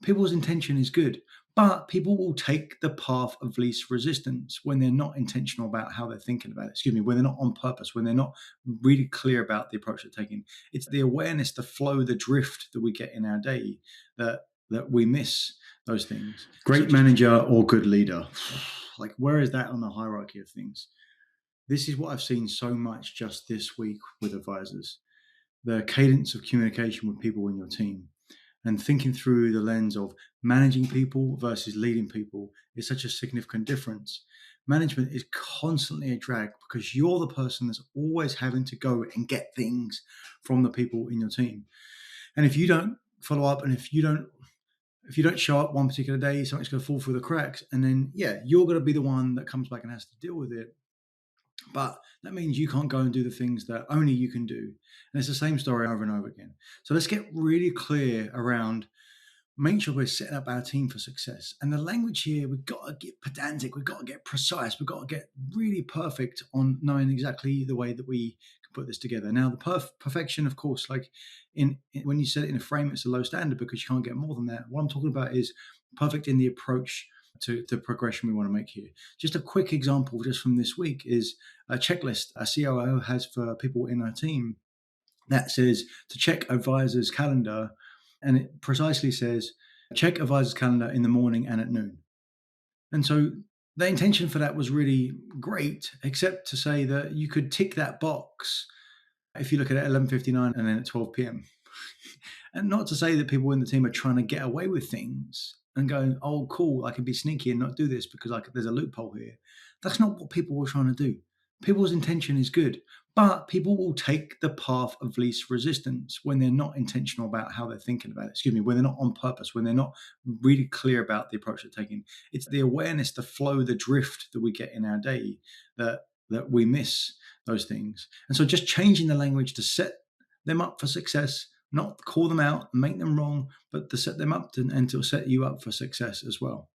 people's intention is good, but people will take the path of least resistance when they're not intentional about how they're thinking about it. Excuse me, when they're not on purpose, when they're not really clear about the approach they're taking. It's the awareness, the flow, the drift that we get in our day that we miss those things. Great manager or good leader. Like, where is that on the hierarchy of things? This is what I've seen so much just this week with advisors. The cadence of communication with people in your team and thinking through the lens of managing people versus leading people is such a significant difference. Management is constantly a drag because you're the person that's always having to go and get things from the people in your team. And if you don't follow up and if you don't show up one particular day, something's going to fall through the cracks. And then, you're going to be the one that comes back and has to deal with it. But that means you can't go and do the things that only you can do. And it's the same story over and over again. So let's get really clear around making sure we're setting up our team for success. And the language here, we've got to get pedantic, we've got to get precise, we've got to get really perfect on knowing exactly the way that we can put this together. Now, the perfection, of course, like when you set it in a frame, it's a low standard because you can't get more than that. What I'm talking about is perfect in the approach to the progression we want to make here. Just a quick example just from this week is a checklist a COO has for people in our team that says to check advisor's calendar, and it precisely says check advisor's calendar in the morning and at noon. And so the intention for that was really great, except to say that you could tick that box if you look at it at 11:59 and then at 12 p.m. And not to say that people in the team are trying to get away with things and going, oh, cool, I can be sneaky and not do this because there's a loophole here. That's not what people were trying to do. People's intention is good, but people will take the path of least resistance when they're not intentional about how they're thinking about it. Excuse me, when they're not on purpose, when they're not really clear about the approach they're taking. It's the awareness, the flow, the drift that we get in our day that we miss those things. And so just changing the language to set them up for success, not call them out and make them wrong, but to set them up and to set you up for success as well.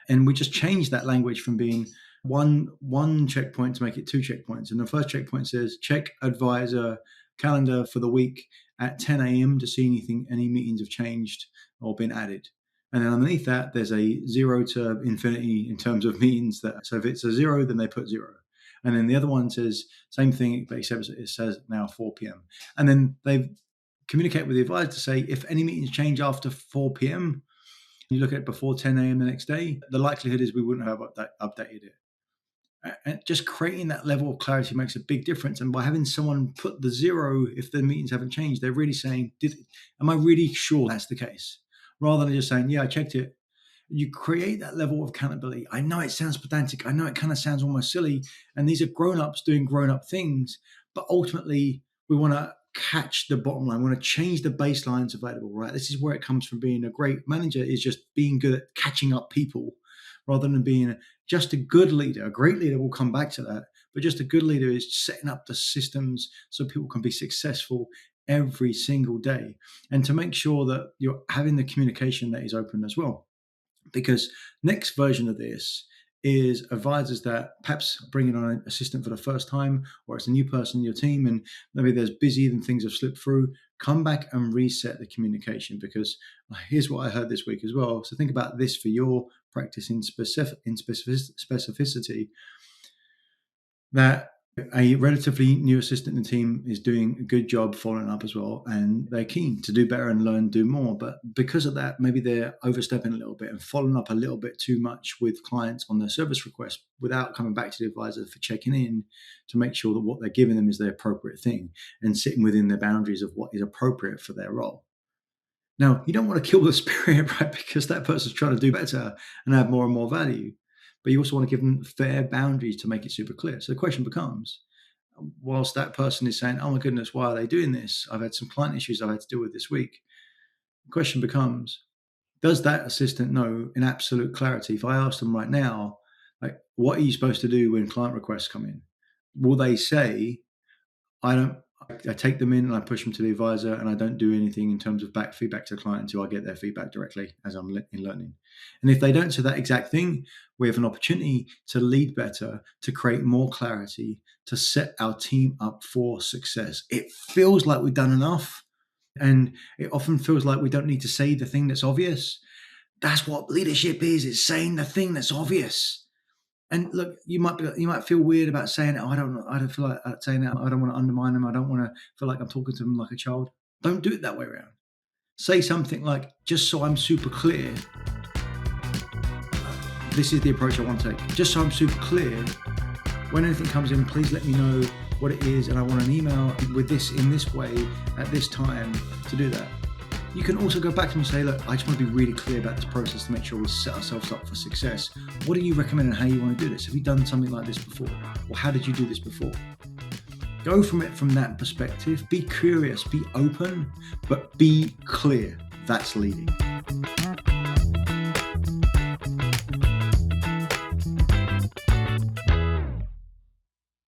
And we just changed that language from being one checkpoint to make it two checkpoints. And the first checkpoint says check advisor calendar for the week at 10 a.m. to see any meetings have changed or been added. And then underneath that, there's a 0 to infinity in terms of meetings. So if it's a 0, then they put 0. And then the other one says same thing, but except it says now 4 p.m. And then they communicate with the advisor to say if any meetings change after 4 p.m., you look at it before 10 a.m. the next day, the likelihood is we wouldn't have updated it. And just creating that level of clarity makes a big difference. And by having someone put the 0, if the meetings haven't changed, they're really saying, am I really sure that's the case? Rather than just saying, yeah, I checked it. You create that level of accountability. I know it sounds pedantic. I know it kind of sounds almost silly. And these are grown-ups doing grown-up things. But ultimately, we want to catch the bottom line. We want to change the baselines available, right? This is where it comes from. Being a great manager is just being good at catching up people rather than being just a good leader. A great leader will come back to that, but just a good leader is setting up the systems so people can be successful every single day, and to make sure that you're having the communication that is open as well. Because next version of this is advisors that perhaps bringing on an assistant for the first time, or it's a new person in your team and maybe there's busy and things have slipped through, come back and reset the communication. Because here's what I heard this week as well. So think about this for your practice in specificity, that a relatively new assistant in the team is doing a good job following up as well, and they're keen to do better and learn, do more. But because of that, maybe they're overstepping a little bit and following up a little bit too much with clients on their service requests without coming back to the advisor for checking in to make sure that what they're giving them is the appropriate thing and sitting within the boundaries of what is appropriate for their role. Now, you don't want to kill the spirit, right? Because that person's trying to do better and add more and more value. But you also want to give them fair boundaries to make it super clear. So the question becomes, whilst that person is saying, oh my goodness, why are they doing this? I've had some client issues I've had to deal with this week. The question becomes, does that assistant know in absolute clarity? If I ask them right now, like, what are you supposed to do when client requests come in? Will they say, I take them in and I push them to the advisor and I don't do anything in terms of feedback to the client until I get their feedback directly as I'm in learning. And if they don't say that exact thing, we have an opportunity to lead better, to create more clarity, to set our team up for success. It feels like we've done enough, and it often feels like we don't need to say the thing that's obvious. That's what leadership is. It's saying the thing that's obvious. And look, you might feel weird about saying it. Oh, I don't feel like saying that. I don't want to undermine them. I don't want to feel like I'm talking to them like a child. Don't do it that way around. Say something like, just so I'm super clear, this is the approach I want to take. Just so I'm super clear, when anything comes in, please let me know what it is, and I want an email with this in this way at this time to do that. You can also go back to them and say, look, I just want to be really clear about this process to make sure we set ourselves up for success. What do you recommend and how you want to do this? Have you done something like this before? Or how did you do this before? Go from it from that perspective. Be curious, be open, but be clear. That's leading.